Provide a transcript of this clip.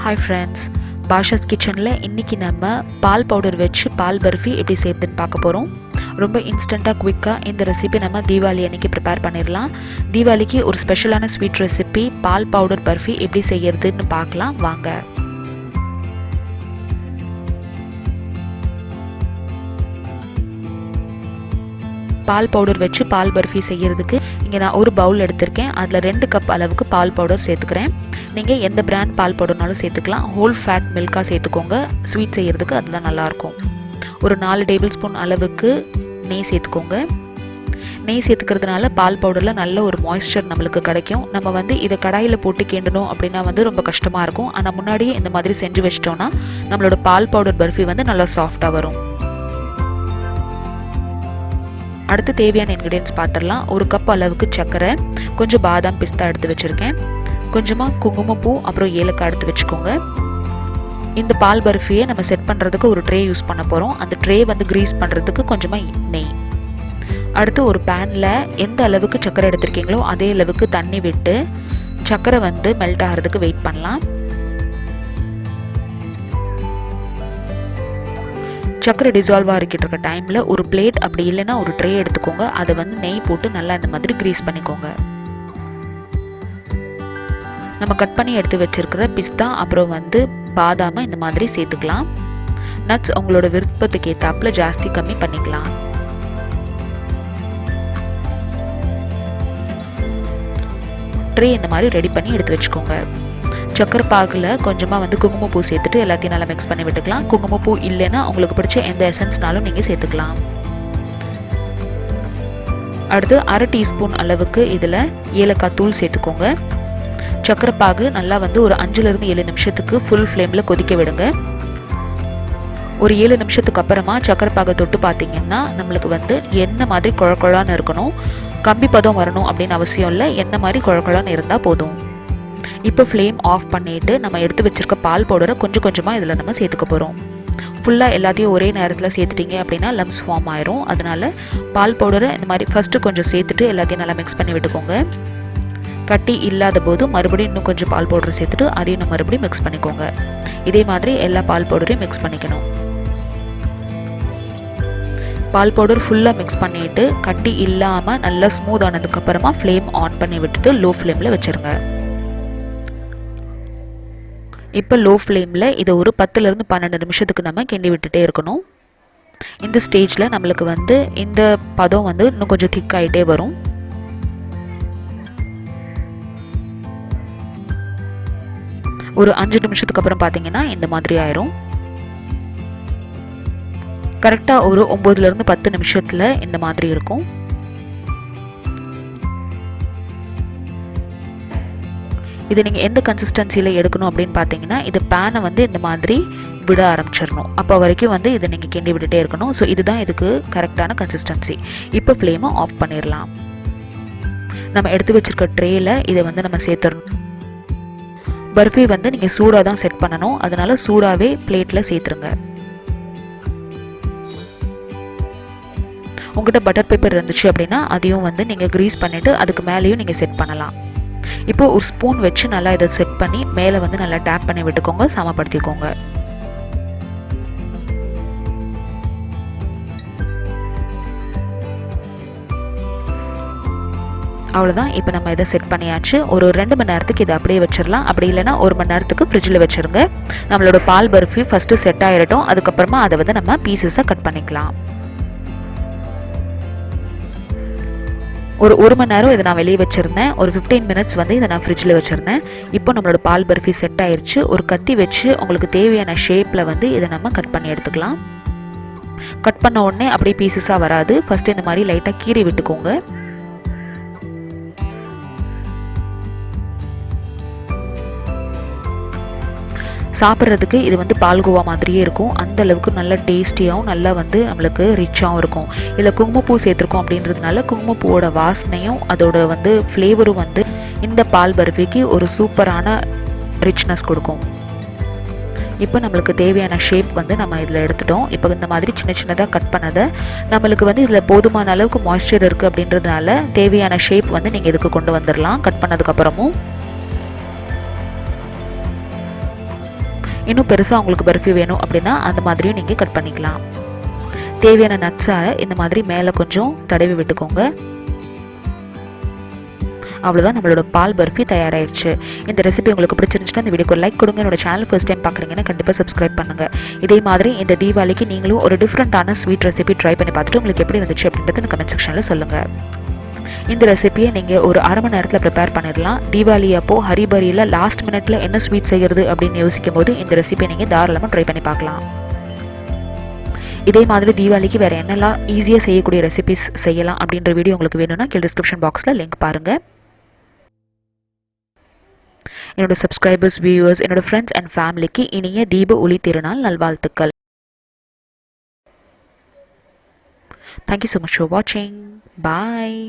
Hi friends, Bashaas kitchenல இன்னைக்கு நம்ம பால் powder வச்சு பால் பர்ஃபி எப்படி செய்யறதுன்னு பார்க்க போறோம். ரொம்ப இன்ஸ்டன்ட்டா குயிக்கா இந்த ரெசிபி நம்ம தீபாவளி அன்னைக்கு ப்ரிப்பேர் பண்ணிரலாம். தீபாவளிக்கு ஒரு ஸ்பெஷலான ஸ்வீட் ரெசிபி பால் பவுடர் பர்ஃபி எப்படி செய்யறதுன்னு பார்க்கலாம் வாங்க. பால் பவுடர் வச்சு பால் பர்ஃபி செய்யறதுக்கு இங்கே நான் ஒரு பவுல் எடுத்திருக்கேன். அதில் 2 கப் அளவுக்கு பால் பவுடர் சேர்த்துக்கிறேன். நீங்கள் எந்த பிராண்ட் பால் பவுடர்னாலும் சேர்த்துக்கலாம். ஹோல் ஃபேட் மில்காக சேர்த்துக்கோங்க. ஸ்வீட் செய்யறதுக்கு அதுதான் நல்லாயிருக்கும். ஒரு 4 டேபிள் ஸ்பூன் அளவுக்கு நெய் சேர்த்துக்கோங்க. நெய் சேர்த்துக்கிறதுனால பால் பவுடரில் நல்ல ஒரு மாய்ஸ்சர் நம்மளுக்கு கிடைக்கும். நம்ம இதை கடாயில் போட்டு கிண்டணும் அப்படின்னா ரொம்ப கஷ்டமாக இருக்கும். ஆனால் முன்னாடியே இந்த மாதிரி செஞ்சு வச்சிட்டோன்னா நம்மளோட பால் பவுடர் பர்ஃபி நல்லா சாஃப்டாக வரும். அடுத்து தேவையான இன்க்ரீடியன்ட்ஸ் பார்த்துடலாம். ஒரு கப் அளவுக்கு சர்க்கரை, கொஞ்சம் பாதாம் பிஸ்தா எடுத்து வச்சுருக்கேன், கொஞ்சமாக குங்குமப்பூ, அப்புறம் ஏலக்காய் எடுத்து வச்சுக்கோங்க. இந்த பால் பர்ஃபியை நம்ம செட் பண்ணுறதுக்கு ஒரு ட்ரே யூஸ் பண்ண போகிறோம். அந்த ட்ரே க்ரீஸ் பண்ணுறதுக்கு கொஞ்சமாக நெய். அடுத்து ஒரு பேனில் எந்த அளவுக்கு சர்க்கரை எடுத்திருக்கீங்களோ அதே அளவுக்கு தண்ணி விட்டு சர்க்கரை மெல்ட் ஆகிறதுக்கு வெயிட் பண்ணலாம். சர்க்கரை டிசால்வ் ஆகிக்கிட்டு இருக்க டைமில் ஒரு பிளேட் அப்படி இல்லைன்னா ஒரு ட்ரே எடுத்துக்கோங்க. அதை நெய் போட்டு நல்லா இந்த மாதிரி க்ரீஸ் பண்ணிக்கோங்க. நம்ம கட் பண்ணி எடுத்து வச்சிருக்கிற பிஸ்தா அப்புறம் பாதாமை இந்த மாதிரி சேர்த்துக்கலாம். நட்ஸ் உங்களோட விருப்பத்துக்கு ஏற்றாப்புல ஜாஸ்தி கம்மி பண்ணிக்கலாம். ட்ரே இந்த மாதிரி ரெடி பண்ணி எடுத்து வச்சுக்கோங்க. சக்கரை பாகில் கொஞ்சமாக குங்குமப்பூ சேர்த்துட்டு எல்லாத்தையும் நல்லா மிக்ஸ் பண்ணி விட்டுக்கலாம். குங்குமப்பூ இல்லைன்னா உங்களுக்கு பிடிச்ச எந்த எசன்ஸ்னாலும் நீங்கள் சேர்த்துக்கலாம். அடுத்து 1/2 டீஸ்பூன் அளவுக்கு இதில் ஏலக்காய் தூள் சேர்த்துக்கோங்க. சக்கரை பாகு நல்லா ஒரு 5லேருந்து 7 நிமிஷத்துக்கு ஃபுல் ஃப்ளேமில் கொதிக்க விடுங்க. ஒரு 7 நிமிஷத்துக்கு அப்புறமா சக்கரை பாகை தொட்டு பார்த்தீங்கன்னா நம்மளுக்கு எண்ணெய் மாதிரி குழக்குழான்னு இருக்கணும். கம்பி பதம் வரணும் அப்படின்னு அவசியம் இல்லை. எண்ணெய் மாதிரி குழக்குழான்னு இருந்தால் போதும். இப்போ ஃப்ளேம் ஆஃப் பண்ணிவிட்டு நம்ம எடுத்து வச்சுருக்க பால் பவுடரை கொஞ்சம் கொஞ்சமாக இதில் நம்ம சேர்த்துக்க போகிறோம். ஃபுல்லாக எல்லாத்தையும் ஒரே நேரத்தில் சேர்த்துட்டிங்க அப்படின்னா லம்ஸ் ஃபார்ம் ஆயிரும். அதனால் பால் பவுடரை இந்த மாதிரி ஃபஸ்ட்டு கொஞ்சம் சேர்த்துட்டு எல்லாத்தையும் நல்லா மிக்ஸ் பண்ணி விட்டுக்கோங்க. கட்டி இல்லாத போது மறுபடியும் இன்னும் கொஞ்சம் பால் பவுடர் சேர்த்துட்டு அதையும் நம்ம மறுபடியும் மிக்ஸ் பண்ணிக்கோங்க. இதே மாதிரி எல்லா பால் பவுடரையும் மிக்ஸ் பண்ணிக்கணும். பால் பவுடர் ஃபுல்லாக மிக்ஸ் பண்ணிவிட்டு கட்டி இல்லாமல் நல்லா ஸ்மூத் ஆனதுக்கப்புறமா ஃப்ளேம் ஆன் பண்ணி விட்டுட்டு லோ ஃப்ளேமில் வச்சுருங்க. இப்போ லோ ஃப்ளேமில் இதை ஒரு 10லேருந்து 12 நிமிஷத்துக்கு நம்ம கிண்டி விட்டுட்டே இருக்கணும். இந்த ஸ்டேஜில் நம்மளுக்கு இந்த பதம் இன்னும் கொஞ்சம் திக் ஆகிட்டே வரும். ஒரு 5 நிமிஷத்துக்கு அப்புறம் பார்த்தீங்கன்னா இந்த மாதிரி ஆயிரும். கரெக்டாக ஒரு 9லேருந்து 10 நிமிஷத்தில் இந்த மாதிரி இருக்கும். இது நீங்கள் எந்த கன்சிஸ்டன்சியில் எடுக்கணும் அப்படின்னு பார்த்தீங்கன்னா இது பேனை இந்த மாதிரி விட ஆரம்பிச்சிடணும். அப்போ வரைக்கும் இதை நீங்கள் கிண்டி விட்டுட்டே இருக்கணும். ஸோ இதுதான் இதுக்கு கரெக்டான கன்சிஸ்டன்சி. இப்போ ஃப்ளேமை ஆஃப் பண்ணிடலாம். நம்ம எடுத்து வச்சுருக்க ட்ரேயில் இதை நம்ம சேர்த்துடணும். பர்ஃபி நீங்கள் சூடாக தான் செட் பண்ணணும். அதனால் சூடாகவே பிளேட்டில் சேர்த்துருங்க. உங்கள்கிட்ட பட்டர் பேப்பர் இருந்துச்சு அப்படின்னா அதையும் நீங்கள் க்ரீஸ் பண்ணிவிட்டு அதுக்கு மேலேயும் நீங்கள் செட் பண்ணலாம். இப்போ ஒரு ஸ்பூன் வச்சு நல்லா இதை செட் பண்ணி மேலே நல்லா டேப் பண்ணி விட்டுக்கோங்க, சமப்படுத்திக்கோங்க. அவ்வளோதான். இப்போ நம்ம இதை செட் பண்ணியாச்சு. ஒரு 2 மணி நேரத்துக்கு இதை அப்படியே வச்சிடலாம். அப்படி இல்லைன்னா 1 மணி நேரத்துக்கு ஃப்ரிட்ஜில் வச்சுருங்க. நம்மளோட பால் பர்ஃபி ஃபஸ்ட்டு செட் ஆகிடட்டும். அதுக்கப்புறமா அதை நம்ம பீசஸாக கட் பண்ணிக்கலாம். ஒரு 1 மணி நேரம் இதை நான் வெளியே வச்சுருந்தேன். ஒரு 15 மினிட்ஸ் இதை நான் ஃப்ரிட்ஜில் வச்சுருந்தேன். இப்போ நம்மளோட பால் பர்ஃபி செட் ஆயிடுச்சு. ஒரு கத்தி வச்சு உங்களுக்கு தேவையான ஷேப்பில் இதை நம்ம கட் பண்ணி எடுத்துக்கலாம். கட் பண்ண உடனே அப்படியே பீசஸாக வராது. ஃபஸ்ட்டு இந்த மாதிரி லைட்டாக கீறி விட்டுக்கோங்க. சாப்பிட்றதுக்கு இது பால்கோவா மாதிரியே இருக்கும். அந்த அளவுக்கு நல்ல டேஸ்டியாகவும் நல்லா நம்மளுக்கு ரிச்சாகவும் இருக்கும். இதில் குங்குமப்பூ சேர்த்துருக்கோம் அப்படின்றதுனால குங்குமப்பூவோட வாசனையும் அதோட ஃப்ளேவரும் இந்த பால் பர்ஃபிக்கு ஒரு சூப்பரான ரிச்னஸ் கொடுக்கும். இப்போ நம்மளுக்கு தேவையான ஷேப் நம்ம இதில் எடுத்துட்டோம். இப்போ இந்த மாதிரி சின்ன சின்னதாக கட் பண்ணதை நம்மளுக்கு இதில் போதுமான அளவுக்கு மாய்ஸ்சர் இருக்குது அப்படின்றதுனால தேவையான ஷேப் நீங்கள் இதுக்கு கொண்டு வந்துடலாம். கட் பண்ணதுக்கப்புறமும் இன்னும் பெருசாக உங்களுக்கு பர்ஃபி வேணும் அப்படின்னா அந்த மாதிரியும் நீங்கள் கட் பண்ணிக்கலாம். தேவையான நட்ஸை இந்த மாதிரி மேலே கொஞ்சம் தடவி விட்டுக்கோங்க. அவ்வளோதான், நம்மளோட பால் பர்ஃபி தயாராகிடுச்சு. இந்த ரெசிபி உங்களுக்கு பிடிச்சிருந்துச்சுன்னா இந்த வீடியோக்கு லைக் கொடுங்க. என்னோட சேனல் ஃபர்ஸ்ட் டைம் பார்க்குறீங்கன்னா கண்டிப்பாக சப்ஸ்கிரைப் பண்ணுங்கள். இதே மாதிரி இந்த தீபாவளிக்கு நீங்களும் ஒரு டிஃப்ரெண்ட்டான ஸ்வீட் ரெசிபி ட்ரை பண்ணி பார்த்துட்டு உங்களுக்கு எப்படி வந்துச்சு அப்படின்றது இந்த கமெண்ட் செக்ஷனில் சொல்லுங்கள். இந்த ரெசிபியை நீங்கள் ஒரு அரை மணி நேரத்தில் ப்ரிப்பேர் பண்ணிடலாம். தீபாவளி அப்போது ஹரிபரியில் லாஸ்ட் மினிட்ல என்ன ஸ்வீட் செய்கிறது அப்படின்னு யோசிக்கும் போது இந்த ரெசிபியை நீங்கள் தாராளமாக ட்ரை பண்ணி பார்க்கலாம். இதே மாதிரி தீபாவளிக்கு வேறு என்னெல்லாம் ஈஸியாக செய்யக்கூடிய ரெசிபிஸ் செய்யலாம் அப்படின்ற வீடியோ உங்களுக்கு வேணும்னா கீழே டிஸ்கிரிப்ஷன் பாக்ஸில் லிங்க் பாருங்கள். என்னோட சப்ஸ்கிரைபர்ஸ், வியூவர்ஸ், என்னோட ஃப்ரெண்ட்ஸ் அண்ட் ஃபேமிலிக்கு இனிய தீப ஒளி திருநாள் நல்வாழ்த்துக்கள். Thank you so much for watching. Bye.